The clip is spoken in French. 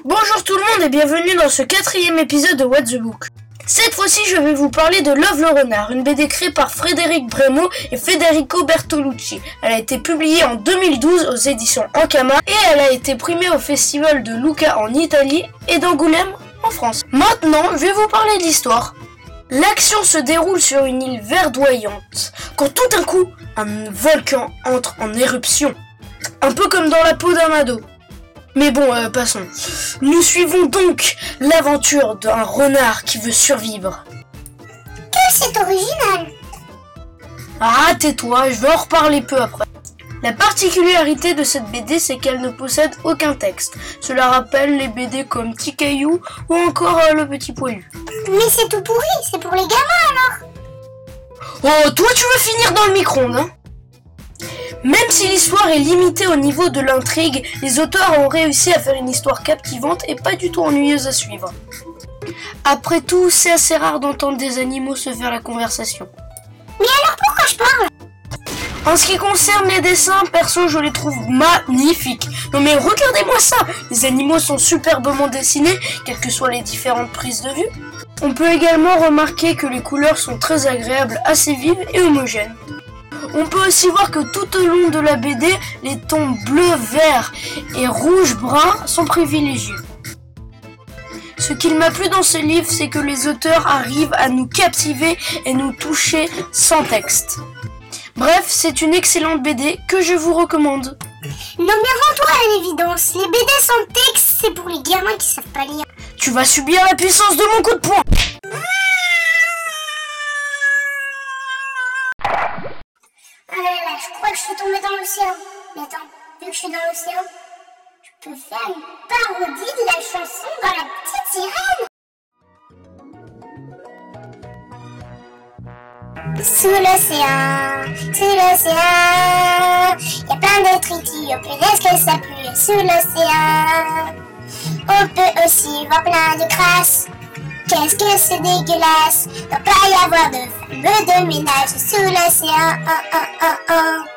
Bonjour tout le monde et bienvenue dans ce 4e épisode de What the Book. Cette fois-ci, je vais vous parler de Love le renard, une BD créée par Frédéric Bremo et Federico Bertolucci. Elle a été publiée en 2012 aux éditions Ankama et elle a été primée au festival de Lucca en Italie et d'Angoulême en France. Maintenant, je vais vous parler de l'histoire. L'action se déroule sur une île verdoyante, quand tout d'un coup, un volcan entre en éruption. Un peu comme dans la peau d'un ado. Mais bon, passons. Nous suivons donc l'aventure d'un renard qui veut survivre. Que c'est original! Ah, tais-toi, je vais en reparler peu après. La particularité de cette BD, c'est qu'elle ne possède aucun texte. Cela rappelle les BD comme Petit Caillou ou encore Le Petit Poilu. Mais c'est tout pourri, c'est pour les gamins alors! Oh, toi tu veux finir dans le micro-ondes, hein? Même si l'histoire est limitée au niveau de l'intrigue, les auteurs ont réussi à faire une histoire captivante et pas du tout ennuyeuse à suivre. Après tout, c'est assez rare d'entendre des animaux se faire la conversation. Mais alors pourquoi je parle? En ce qui concerne les dessins, perso, je les trouve magnifiques. Non mais regardez-moi ça! Les animaux sont superbement dessinés, quelles que soient les différentes prises de vue. On peut également remarquer que les couleurs sont très agréables, assez vives et homogènes. On peut aussi voir que tout au long de la BD, les tons bleu, vert et rouge-brun sont privilégiés. Ce qu'il m'a plu dans ce livre, c'est que les auteurs arrivent à nous captiver et nous toucher sans texte. Bref, c'est une excellente BD que je vous recommande. Non mais rends-toi à l'évidence, les BD sans texte, c'est pour les gamins qui savent pas lire. Tu vas subir la puissance de mon coup de poing. Ah là là, je crois que je suis tombée dans l'océan. Mais attends, vu que je suis dans l'océan, je peux faire une parodie de la chanson dans La Petite Sirène. Sous l'océan, y a plein de détritus, punaise que ça pue. Sous l'océan, on peut aussi voir plein de crasses. Qu'est-ce que c'est dégueulasse, doit pas y avoir de femme de ménage sous l'océan, oh oh oh oh.